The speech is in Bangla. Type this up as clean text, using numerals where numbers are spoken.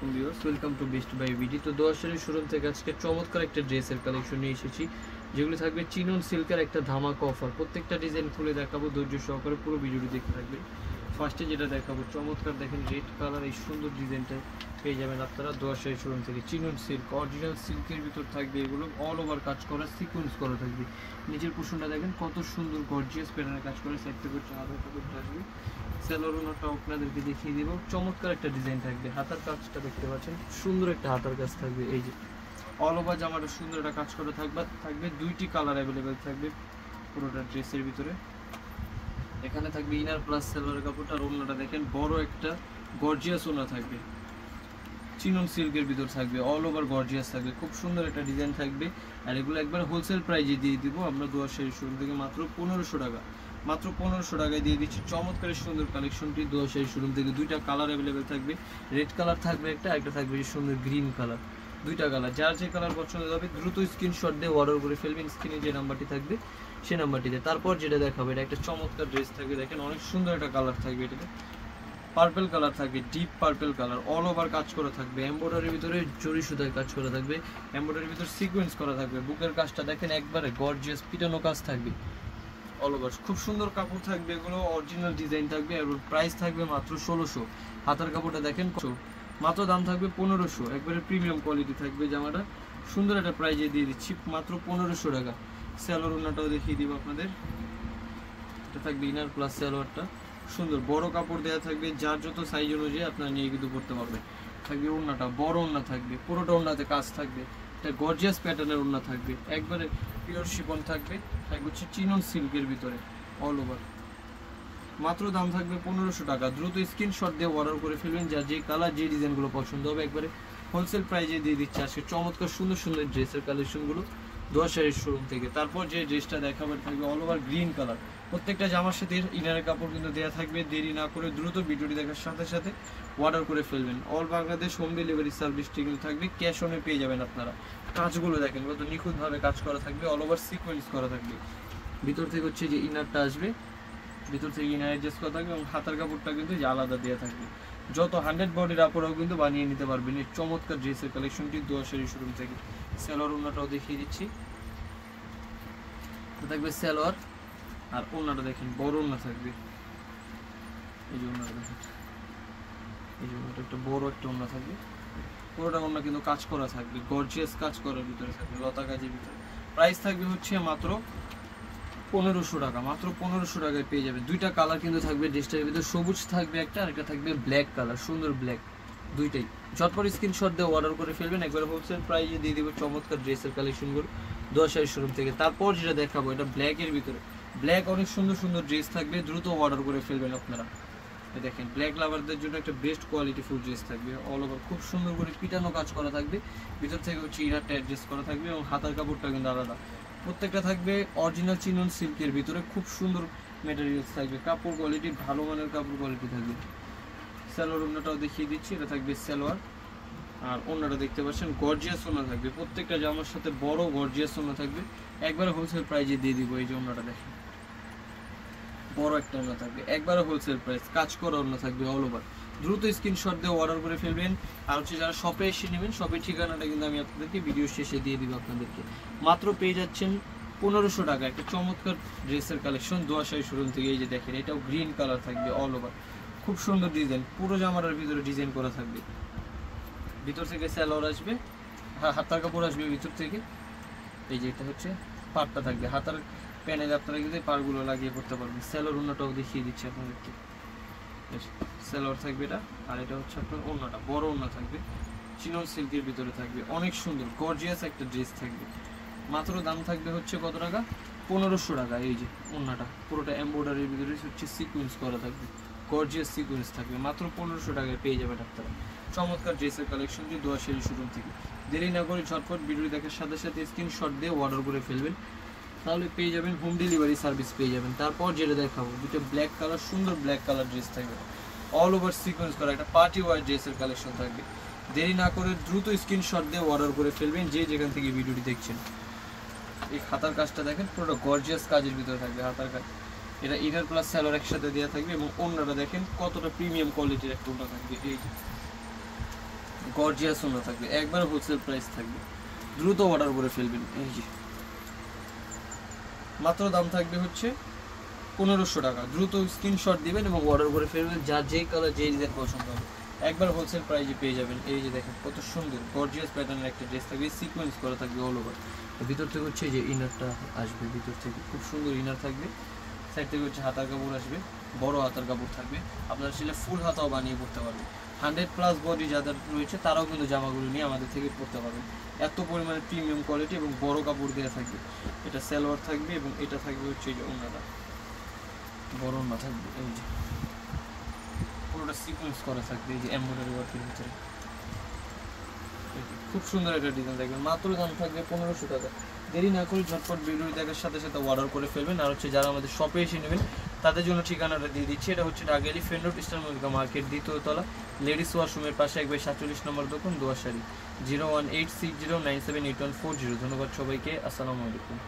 Welcome to best buy BD. তো দোয়াশাড়ির শোরুম থেকে আজকে চমৎকার একটা ড্রেসের কালেকশন নিয়ে এসেছি, যেগুলো থাকবে চিনন সিল্কের একটা ধামাকা অফার। প্রত্যেকটা ডিজাইন খুলে দেখাবো, ধৈর্য সহকারে পুরো ভিডিওটি দেখতে থাকবে। ফার্স্টে যেটা দেখাবো চমৎকার, দেখেন রেড কালার, এই সুন্দর ডিজাইনটা পেয়ে যাবেন আপনারা দোয়াশাড়ির শোরুম থেকে। চিনন সিল্ক, অরিজিনাল সিল্কের ভিতর থাকবে এগুলো, অল ওভার কাজ করা, সিকোয়েন্স করা থাকবে। নিচের পোর্শনটা দেখেন কত সুন্দর গর্জিয়াস প্যাটার্নের কাজ করে, সাইড থেকে হচ্ছে আধার কাপড়টা আসবে। সেলোরোনাটা আপনাদেরকে দেখিয়ে দিব, চমৎকার একটা ডিজাইন থাকবে। হাতার কাজটা দেখতে পাচ্ছেন, সুন্দর একটা হাতার কাজ থাকবে। এই যে অল ওভার জামাটা সুন্দর একটা কাজ করে থাকবে। দুইটি কালার অ্যাভেলেবেল থাকবে পুরোটা ড্রেসের ভিতরে। এখানে থাকবে ইনার প্লাস সেলোয়ারের কাপড়টা, আর ওড়নাটা দেখেন বড় একটা গর্জিয়াস ওড়না থাকবে, চিনন সিল্কের ভিতর থাকবে, অল ওভার গর্জিয়াস থাকবে, খুব সুন্দর একটা ডিজাইন থাকবে। আর এগুলো একবার হোলসেল প্রাইজে দিয়ে দিব আমরা দোয়াশাড়ির শোরুম থেকে, মাত্র 1500 টাকা। মাত্র 1500 টাকায় দিয়ে দিচ্ছি চমৎকার সুন্দর কালেকশনটি দোয়াশাড়ির শোরুম থেকে। দুইটা কালার অ্যাভেলেবেল থাকবে, রেড কালার থাকবে একটা থাকবে সুন্দর গ্রিন কালার। দুইটা কালার, যার যে কালার পছন্দ হবে দ্রুত স্ক্রিনশট দিয়ে অর্ডার করে ফেলবেন। স্ক্রিনে যে নাম্বারটি থাকবে সেই নাম্বারটিতে। তারপর যেটা দেখাবে, এটা একটা চমৎকার ড্রেস থাকবে, দেখেন অনেক সুন্দর একটা কালার থাকবে। এটাতে পার্পল কালার থাকবে, deep purple colour, all over কাজ করা থাকবে, এমব্রয়ডারির ভিতরে জরি সুতায় কাজ করা থাকবে, এমব্রয়ডারির ভিতরে সিকোয়েন্স করা থাকবে। বুকের কাজটা দেখেন একবারে গর্জিয়াস পিটানো কাজ থাকবে, অল ওভার খুব সুন্দর কাপড় থাকবে। এগুলো অরিজিনাল ডিজাইন থাকবে, আর প্রাইস থাকবে মাত্র 1600। হাতার কাপড়টা দেখেন মাত্র দাম থাকবে 1500, একবারে প্রিমিয়াম কোয়ালিটি থাকবে জামাটা। সুন্দর একটা প্রাইজে দিয়ে দিচ্ছি মাত্র 1500 টাকা। স্যালোর ওড়নাটাও দেখিয়ে দিব আপনাদের, এটা থাকবে ইনার প্লাস স্যালোয়ারটা, সুন্দর বড় কাপড় দেওয়া থাকবে, যার যত সাইজ অনুযায়ী আপনারা নিয়ে কিন্তু করতে পারবেন। থাকবে ওড়নাটা বড় ওড়না থাকবে, পুরোটা ওড়নাতে কাজ থাকবে, এটা গর্জিয়াস প্যাটার্নের ওড়না থাকবে, একবারে পিওর শিফন থাকবে হচ্ছে চিনন সিল্কের ভিতরে অল ওভার। মাত্র দাম থাকবে 1500 টাকা। দ্রুত স্ক্রিনশট দিয়ে অর্ডার করে ফেলবেন, যা যে কালার যে ডিজাইনগুলো পছন্দ হবে একবারে হোলসেল প্রাইজে দিয়ে দিচ্ছে আজকে চমৎকার সুন্দর সুন্দর ড্রেসের কালেকশনগুলো দোয়াশাড়ির শোরুম থেকে। তারপর যে ড্রেসটা দেখাবেন থাকবে অল ওভার গ্রিন কালার, প্রত্যেকটা জামার সাথে ইনারের কাপড় কিন্তু দেওয়া থাকবে। দেরি না করে দ্রুত ভিডিওটি দেখার সাথে সাথে অর্ডার করে ফেলবেন। অল বাংলাদেশ হোম ডেলিভারি সার্ভিসটি কিন্তু থাকবে, ক্যাশ অনে পেয়ে যাবেন আপনারা। কাজগুলো দেখেন কত নিখুঁতভাবে কাজ করা থাকবে, অল ওভার সিকোয়েন্স করা থাকবে। ভিতর থেকে হচ্ছে যে ইনারটা আসবে, ভিতর থেকে ইনার অ্যাডজাস্ট করা থাকবে, এবং হাতার কাপড়টা কিন্তু আলাদা দেওয়া থাকবে। যত 100 বডির কাপড়ও কিন্তু বানিয়ে নিতে পারবেন এই চমৎকার ড্রেসের কালেকশনটি দোয়াশাড়ি শোরুম থেকে। সালোয়ার ওড়নাটাও দেখিয়ে দিচ্ছি, থাকবে সালোয়ার, আর ওড়নাটা দেখেন বড় ওড়না থাকবে। এই যে ওড়নাটা দেখেন, এই যে ওড়নাটা একটা বড় একটা ওড়না থাকবে, পুরোটা ওড়না কিন্তু কাজ করা থাকবে, গর্জিয়াস কাজ করার ভিতরে থাকবে, লতা কাজের ভিতরে। প্রাইস থাকবে হচ্ছে মাত্র 1500 টাকা। মাত্র 1500 টাকায় পেয়ে যাবে। দুইটা কালার কিন্তু থাকবে ড্রেসটার ভিতরে, সবুজ থাকবে একটা, আর একটা থাকবে ব্ল্যাক কালার, সুন্দর ব্ল্যাক, দুইটাই। ঝটপট স্ক্রিনশট দিয়ে অর্ডার করে ফেলবেন, একবার হোলসেল প্রাইসে দিয়ে দেবো চমৎকার ড্রেসের কালেকশনগুলো দোয়াশাড়ি শোরুম থেকে। তারপর যেটা দেখাবো, এটা ব্ল্যাকের ভিতরে, ব্ল্যাক অনেক সুন্দর সুন্দর ড্রেস থাকবে, দ্রুত অর্ডার করে ফেলবেন আপনারা। দেখেন ব্ল্যাক লাভারদের জন্য একটা বেস্ট কোয়ালিটি ফুল ড্রেস থাকবে, অল ওভার খুব সুন্দর করে পিটানো কাজ করা থাকবে, ভিতর থেকে হচ্ছে ইনারটা অ্যাডজাস্ট করা থাকবে, এবং হাতার কাপড়টা কিন্তু আলাদা। প্রত্যেকটা থাকবে অরিজিনাল চিনন সিল্কের ভিতরে, খুব সুন্দর ম্যাটেরিয়ালস থাকবে, কাপড় কোয়ালিটি ভালো মানের কাপড় কোয়ালিটি থাকবে। সালোয়ার ওড়নাটাও দেখিয়ে দিচ্ছি, এটা থাকবে সালোয়ার, আর ওড়নাটা দেখতে পাচ্ছেন গর্জিয়াস ওড়না থাকবে, প্রত্যেকটা জামার সাথে বড় গর্জিয়াস ওড়না থাকবে, একবারে হোলসেল প্রাইজে দিয়ে দিব। এই যে ওড়নাটা দেখেন বড় একটা ওড়না থাকবে, একবারে হোলসেল প্রাইস, কাজ করা ওড়না থাকবে অল ওভার। দ্রুত স্ক্রিনশট দিয়ে অর্ডার করে ফেলবেন। আর হচ্ছে যারা শপে এসে নেবেন, শপের ঠিকানাটা কিন্তু আমি আপনাদেরকে ভিডিও শেষে দিয়ে দিব আপনাদেরকে। মাত্র পেয়ে যাচ্ছেন 1500 টাকা একটা চমৎকার ড্রেসের কালেকশন দোয়াশাড়ি শোরুম থেকে। এই যে দেখেন, এটাও গ্রিন কালার থাকবে, অল ওভার খুব সুন্দর ডিজাইন, পুরো জামাটার ভিতরে ডিজাইন করা থাকবে। ভিতর থেকে সালোয়ার আসবে, হাতার কাপড় আসবে ভিতর থেকে। এই যে এটা হচ্ছে পাড়টা থাকবে, হাতার প্যানেলে আপনারা কিন্তু পাড়গুলো লাগিয়ে করতে পারবেন। সালোয়ার ওড়নাটাও দেখিয়ে দিচ্ছি আপনাদেরকে, সালোয়ার থাকবে এটা, আর এটা হচ্ছে আপনার ওড়নাটা বড় ওড়না থাকবে, চিনন সিল্কের ভিতরে থাকবে, অনেক সুন্দর গর্জিয়াস একটা ড্রেস থাকবে। মাত্র দাম থাকবে হচ্ছে কত টাকা, 1500 টাকা। এই যে ওড়নাটা পুরোটা এমব্রয়ডারির ভিতরে হচ্ছে সিকোয়েন্স করা থাকবে, গর্জিয়াস সিকোয়েন্স থাকবে, মাত্র 1500 টাকায় পেয়ে যাবেন আপনারা চমৎকার ড্রেসের কালেকশনটি দোয়াশাড়ি শোরুম থেকে। দেরি না করে ঝটপট ভিডিও দেখার সাথে সাথে স্ক্রিনশট দিয়ে অর্ডার করে ফেলবেন, তাহলে পেয়ে যাবেন হোম ডেলিভারি সার্ভিস পেয়ে যাবেন। তারপর যেটা দেখাবো, দুটো ব্ল্যাক কালার, সুন্দর ব্ল্যাক কালার ড্রেস থাকবে, অল ওভার সিকোয়েন্স করা একটা পার্টি ওয়ার ড্রেসের কালেকশন থাকবে। দেরি না করে দ্রুত স্ক্রিনশট দিয়ে অর্ডার করে ফেলবেন, যে যেখান থেকে ভিডিওটি দেখছেন। এই হাতার কাজটা দেখেন, পুরোটা গর্জিয়াস কাজের ভিতরে থাকবে হাতার কাজ, এটা ইনার প্লাস সালোয়ার একসাথে দেওয়া থাকবে, এবং ওড়নাটা দেখেন কতটা প্রিমিয়াম কোয়ালিটির একটা ওড়না থাকবে। এই গর্জিয়াস ওনা থাকবে, একবার হোলসেল প্রাইস থাকবে, দ্রুত অর্ডার করে ফেলবেন। এই যে মাত্র দাম থাকবে হচ্ছে 1500 টাকা, দ্রুত স্ক্রিনশট দিবেন এবং অর্ডার করে ফেলবেন, যার যেই কালার যেই ডিজাইন পছন্দ হবে একবার হোলসেল প্রাইসে পেয়ে যাবেন। এই যে দেখেন কত সুন্দর গর্জিয়াস প্যাটার্নের একটা ড্রেস থাকবে, সিকোয়েন্স করা থাকবে অল ওভার। ভিতর থেকে হচ্ছে যে ইনারটা আসবে, ভিতর থেকে খুব সুন্দর ইনার থাকবে, সাইড থেকে হচ্ছে হাতার কাপড় আসবে, বড় হাতার কাপড় থাকবে, আপনারা সেটা ফুল হাতাও বানিয়ে পড়তে পারবেন। 100+ বডি যাদের রয়েছে তারাও কিন্তু জামাগুলো নিয়ে আমাদের থেকে পড়তে পারবেন, এত পরিমাণে প্রিমিয়াম কোয়ালিটি এবং বড় কাপড় দেওয়া থাকবে। এটা সালোয়ার থাকবে এবং এটা থাকবে হচ্ছে এই যে ওড়নাটা, বড় ওড়না থাকবে। এই যে পুরোটা সিকোয়েন্স করা থাকবে, এই যে এমব্রয়ডারি ওয়ার্কের ভিতরে খুব সুন্দর একটা ডিজাইন থাকবে। মাত্র দাম থাকবে 1500 টাকা। দেরি না করে ঝটপট ভিডিও দেখার সাথে সাথে অর্ডার করে ফেলবেন। আর হচ্ছে যারা আমাদের শপে এসে নেবেন তাদের জন্য ঠিকানাটা দিয়ে দিচ্ছি, এটা হচ্ছে Dhaka elephant road, eastern Mallika market, দ্বিতীয় তলা, লেডিস ওয়াশরুমের পাশে, 147 নম্বর দোকান, দোয়াশাড়ি। 01860978140। ধন্যবাদ সবাইকে, আসসালামু আলাইকুম।